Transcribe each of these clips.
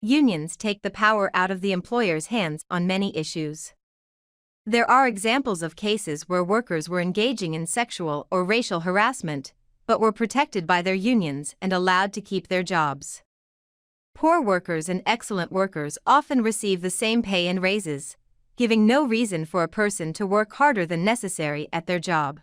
unions take the power out of the employer's hands on many issues. There are examples of cases where workers were engaging in sexual or racial harassment, but were protected by their unions and allowed to keep their jobs. Poor workers and excellent workers often receive the same pay and raises, giving no reason for a person to work harder than necessary at their job.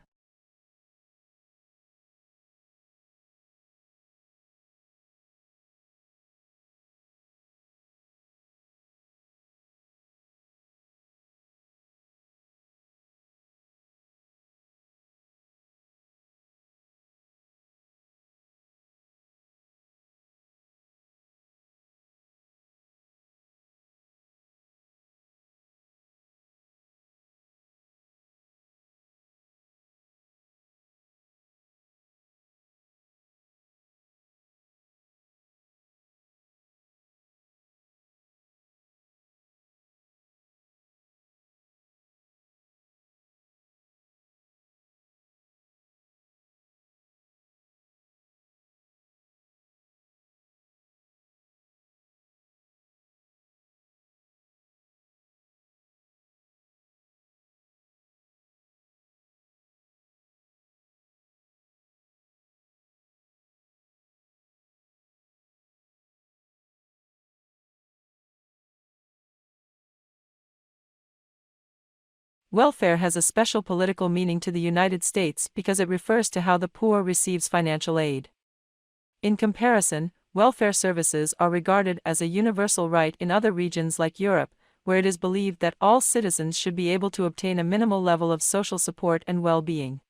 Welfare has a special political meaning to the United States because it refers to how the poor receives financial aid. In comparison, welfare services are regarded as a universal right in other regions like Europe, where it is believed that all citizens should be able to obtain a minimal level of social support and well-being.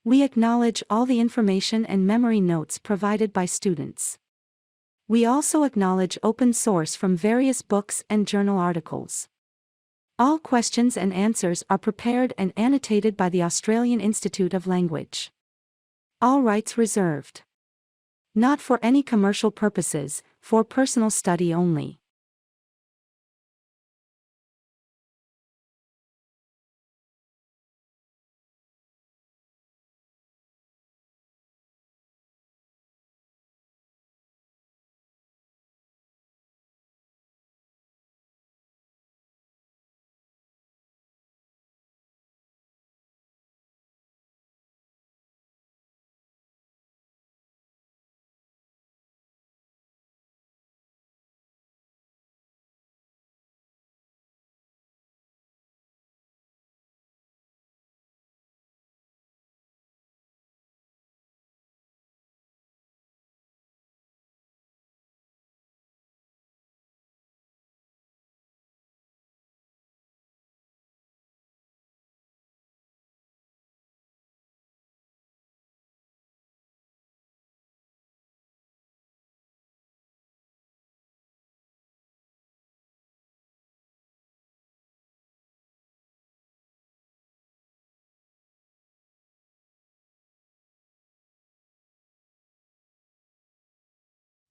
We acknowledge all the information and memory notes provided by students. We also acknowledge open source from various books and journal articles. All questions and answers are prepared and annotated by the Australian Institute of Language. All rights reserved. Not for any commercial purposes, for personal study only.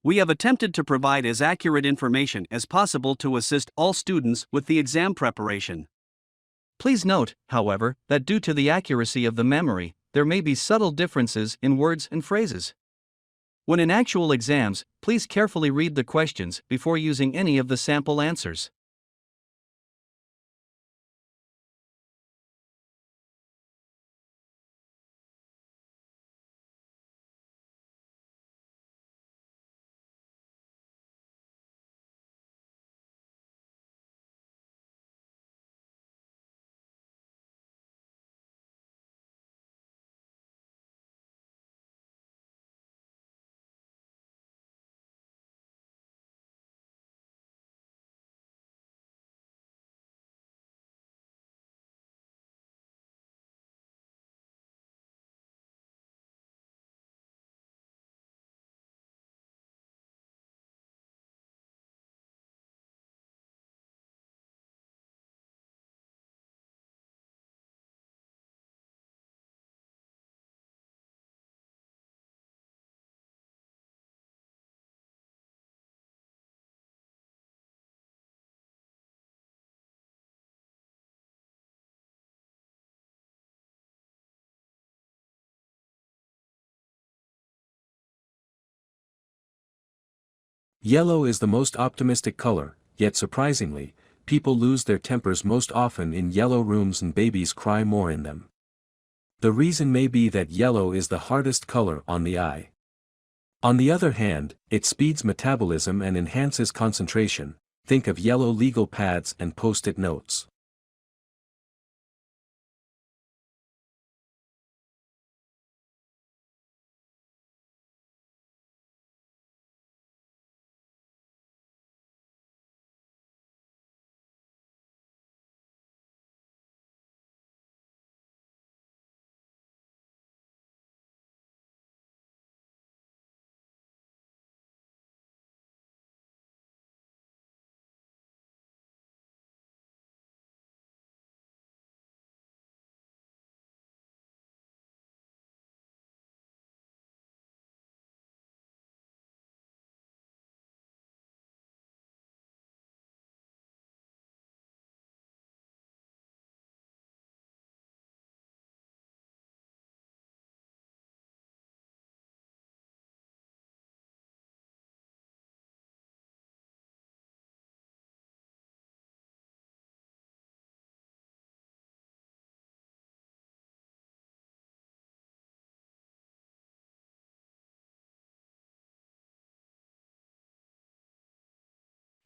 We have attempted to provide as accurate information as possible to assist all students with the exam preparation. Please note, however, that due to the accuracy of the memory, there may be subtle differences in words and phrases. When in actual exams, please carefully read the questions before using any of the sample answers. Yellow is the most optimistic color, yet surprisingly, people lose their tempers most often in yellow rooms and babies cry more in them. The reason may be that yellow is the hardest color on the eye. On the other hand, it speeds metabolism and enhances concentration. Think of yellow legal pads and post-it notes.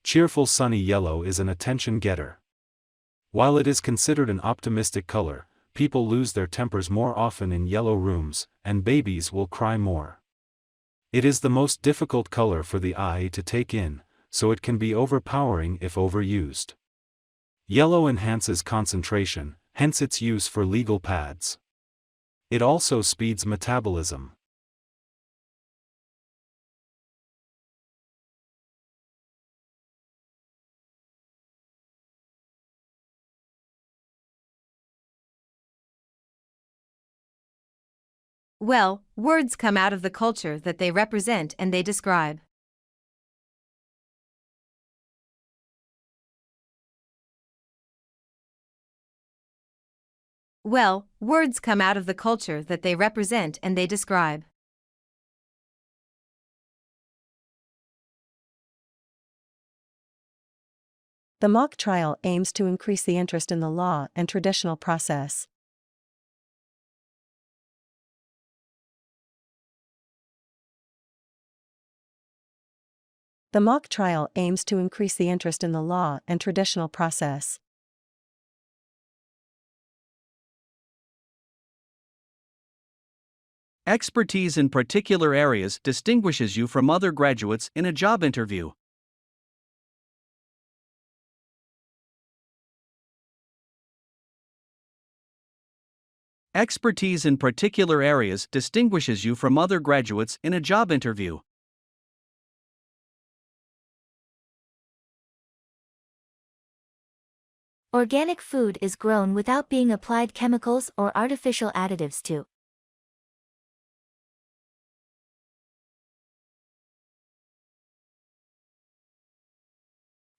Cheerful sunny yellow is an attention getter. While it is considered an optimistic color, people lose their tempers more often in yellow rooms, and babies will cry more. It is the most difficult color for the eye to take in, so it can be overpowering if overused. Yellow enhances concentration, hence its use for legal pads. It also speeds metabolism. Well, words come out of the culture that they represent and they describe. Well, words come out of the culture that they represent and they describe. The mock trial aims to increase the interest in the law and traditional process. The mock trial aims to increase the interest in the law and traditional process. Expertise in particular areas distinguishes you from other graduates in a job interview. Expertise in particular areas distinguishes you from other graduates in a job interview. Organic food is grown without being applied chemicals or artificial additives to.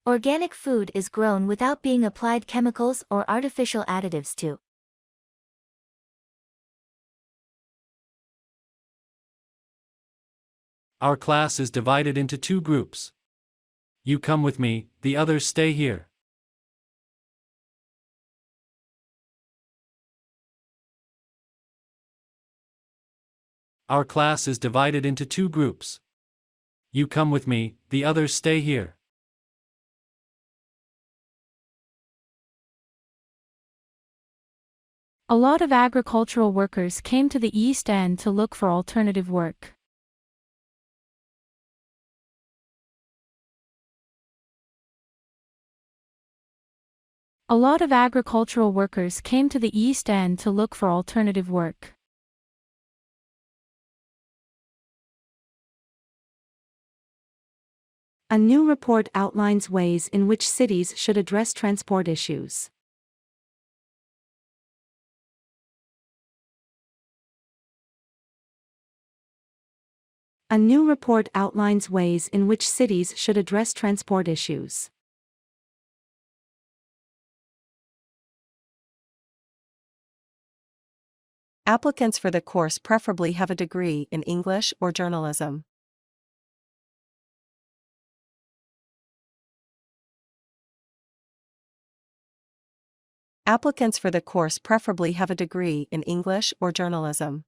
Organic food is grown without being applied chemicals or artificial additives to. Our class is divided into two groups. You come with me, the others stay here. Our class is divided into two groups. You come with me, the others stay here. A lot of agricultural workers came to the East End to look for alternative work. A lot of agricultural workers came to the East End to look for alternative work. A new report outlines ways in which cities should address transport issues. A new report outlines ways in which cities should address transport issues. Applicants for the course preferably have a degree in English or journalism. Applicants for the course preferably have a degree in English or journalism.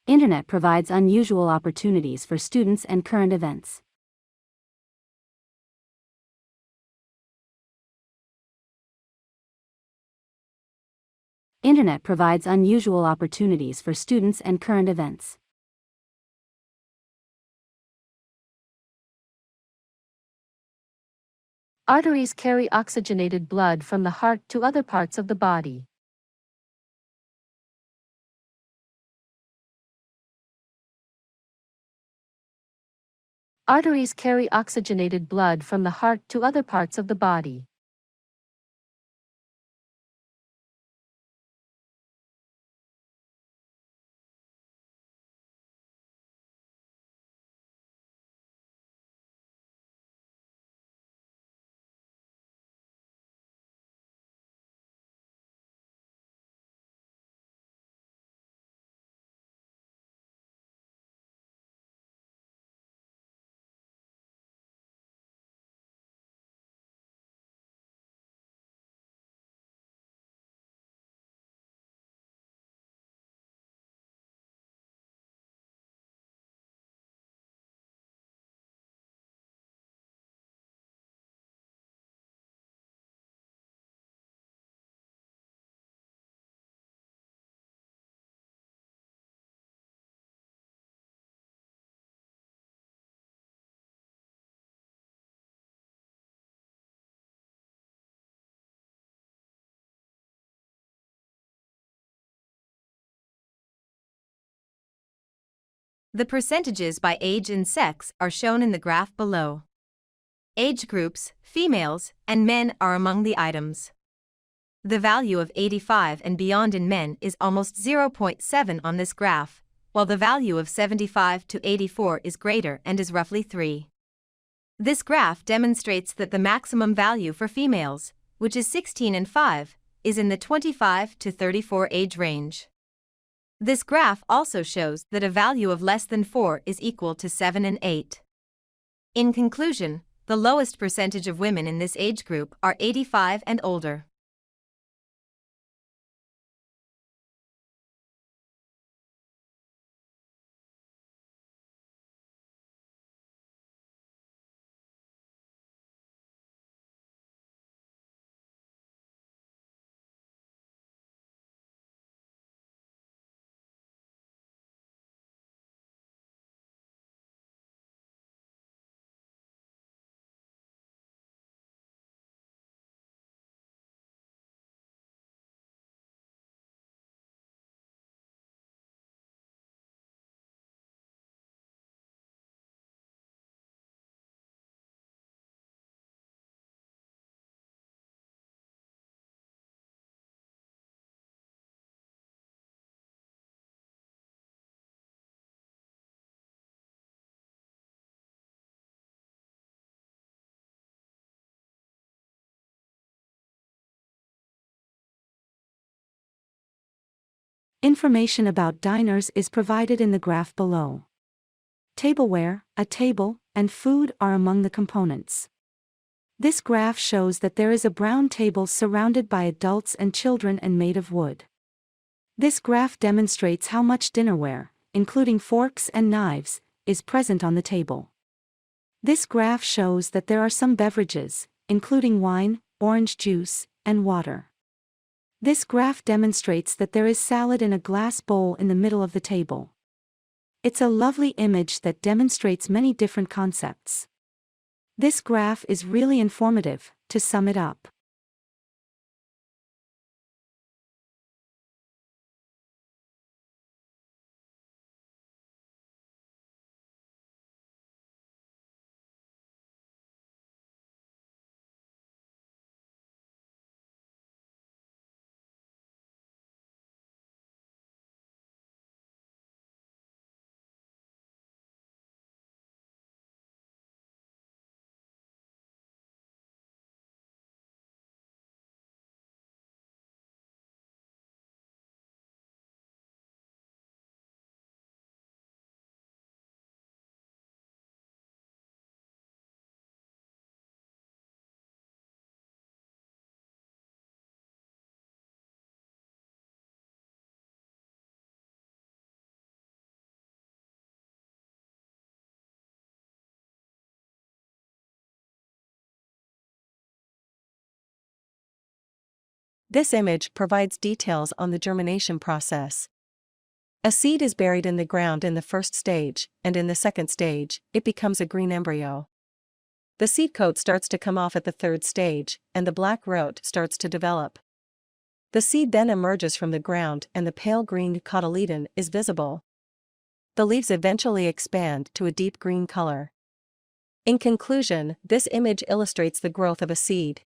Internet provides unusual opportunities for students and current events. Internet provides unusual opportunities for students and current events. Arteries carry oxygenated blood from the heart to other parts of the body. Arteries carry oxygenated blood from the heart to other parts of the body. The percentages by age and sex are shown in the graph below. Age groups, females, and men are among the items. The value of 85 and beyond in men is almost 0.7 on this graph, while the value of 75 to 84 is greater and is roughly 3. This graph demonstrates that the maximum value for females, which is 16 and 5, is in the 25 to 34 age range. This graph also shows that a value of less than 4 is equal to 7 and 8. In conclusion, the lowest percentage of women in this age group are 85 and older. Information about diners is provided in the graph below. Tableware, a table, and food are among the components. This graph shows that there is a brown table surrounded by adults and children and made of wood. This graph demonstrates how much dinnerware, including forks and knives, is present on the table. This graph shows that there are some beverages, including wine, orange juice, and water. This graph demonstrates that there is salad in a glass bowl in the middle of the table. It's a lovely image that demonstrates many different concepts. This graph is really informative. To sum it up, This image provides details on the germination process. A seed is buried in the ground in the first stage, and in the second stage, it becomes a green embryo. The seed coat starts to come off at the third stage, and the black root starts to develop. The seed then emerges from the ground and the pale green cotyledon is visible. The leaves eventually expand to a deep green color. In conclusion, this image illustrates the growth of a seed.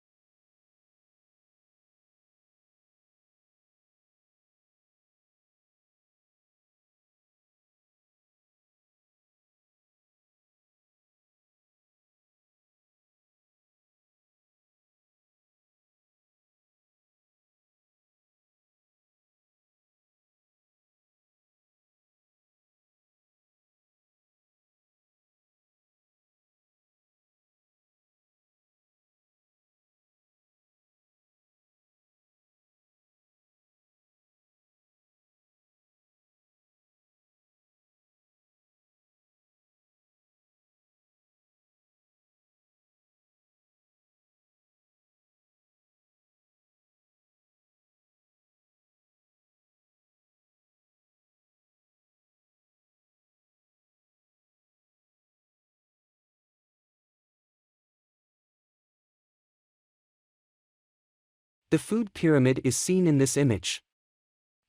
The food pyramid is seen in this image.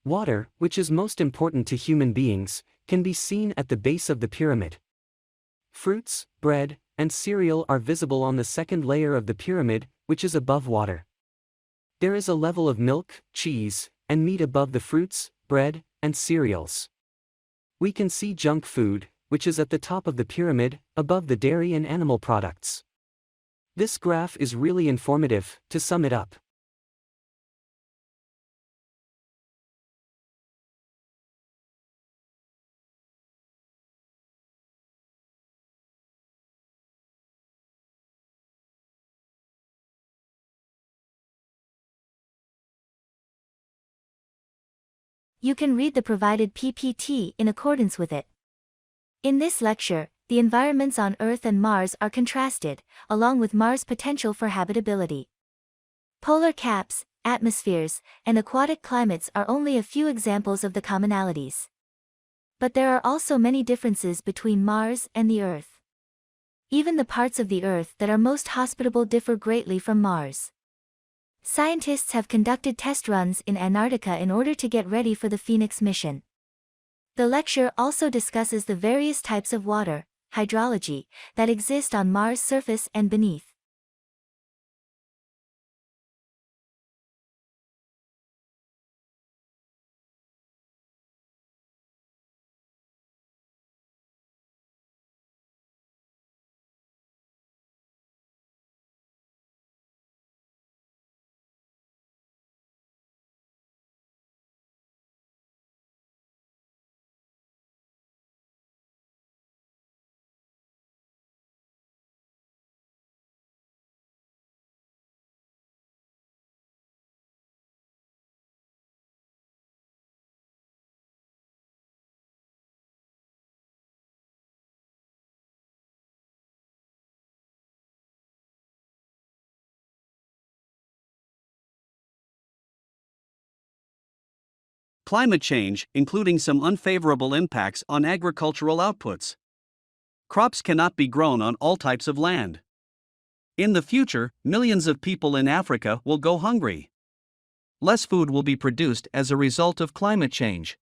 Water, which is most important to human beings, can be seen at the base of the pyramid. Fruits, bread, and cereal are visible on the second layer of the pyramid, which is above water. There is a level of milk, cheese, and meat above the fruits, bread, and cereals. We can see junk food, which is at the top of the pyramid, above the dairy and animal products. This graph is really informative. To sum it up, You can read the provided PPT in accordance with it. In this lecture, the environments on Earth and Mars are contrasted, along with Mars' potential for habitability. Polar caps, atmospheres, and aquatic climates are only a few examples of the commonalities. But there are also many differences between Mars and the Earth. Even the parts of the Earth that are most hospitable differ greatly from Mars. Scientists have conducted test runs in Antarctica in order to get ready for the Phoenix mission. The lecture also discusses the various types of water, hydrology, that exist on Mars' surface and beneath. Climate change, including some unfavorable impacts on agricultural outputs. Crops cannot be grown on all types of land. In the future, millions of people in Africa will go hungry. Less food will be produced as a result of climate change.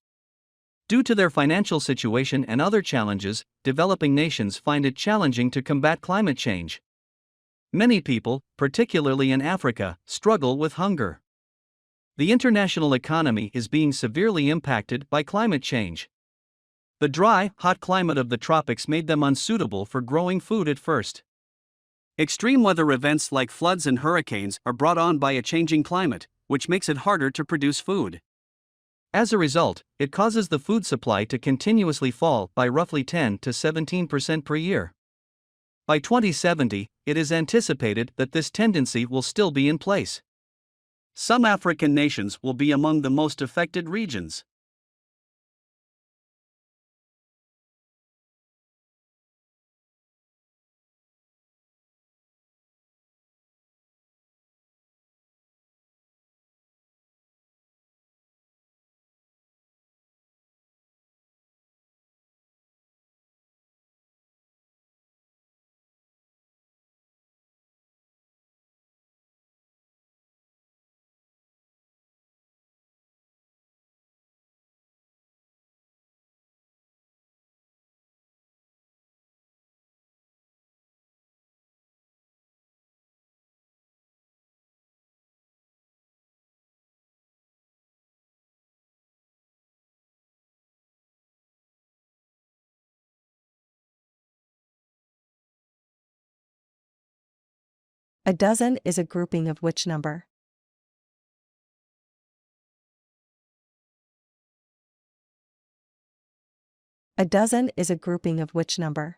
Due to their financial situation and other challenges, developing nations find it challenging to combat climate change. Many people, particularly in Africa, struggle with hunger. The international economy is being severely impacted by climate change. The dry, hot climate of the tropics made them unsuitable for growing food at first. Extreme weather events like floods and hurricanes are brought on by a changing climate, which makes it harder to produce food. As a result, it causes the food supply to continuously fall by roughly 10 to 17% per year. By 2070, it is anticipated that this tendency will still be in place. Some African nations will be among the most affected regions. A dozen is a grouping of which number? A dozen is a grouping of which number?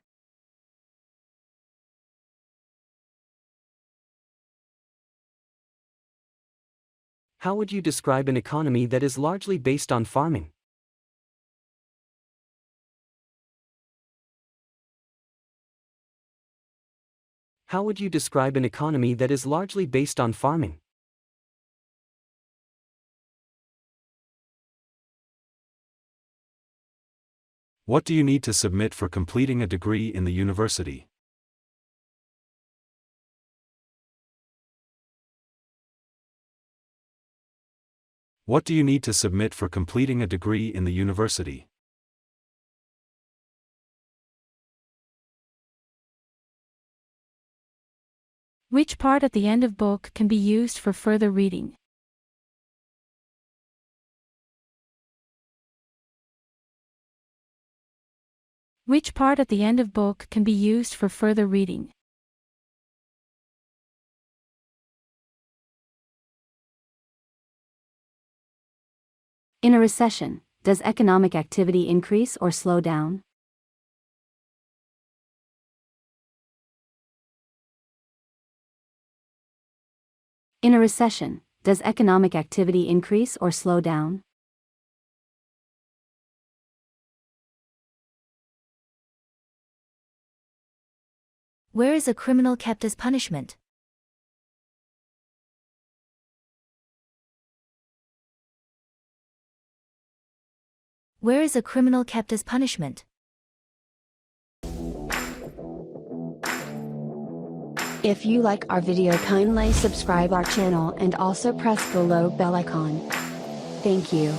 How would you describe an economy that is largely based on farming? How would you describe an economy that is largely based on farming? What do you need to submit for completing a degree in the university? What do you need to submit for completing a degree in the university? Which part at the end of book can be used for further reading? Which part at the end of book can be used for further reading? In a recession, does economic activity increase or slow down? In a recession, does economic activity increase or slow down? Where is a criminal kept as punishment? Where is a criminal kept as punishment? If you like our video, kindly subscribe our channel and also press below bell icon. Thank you.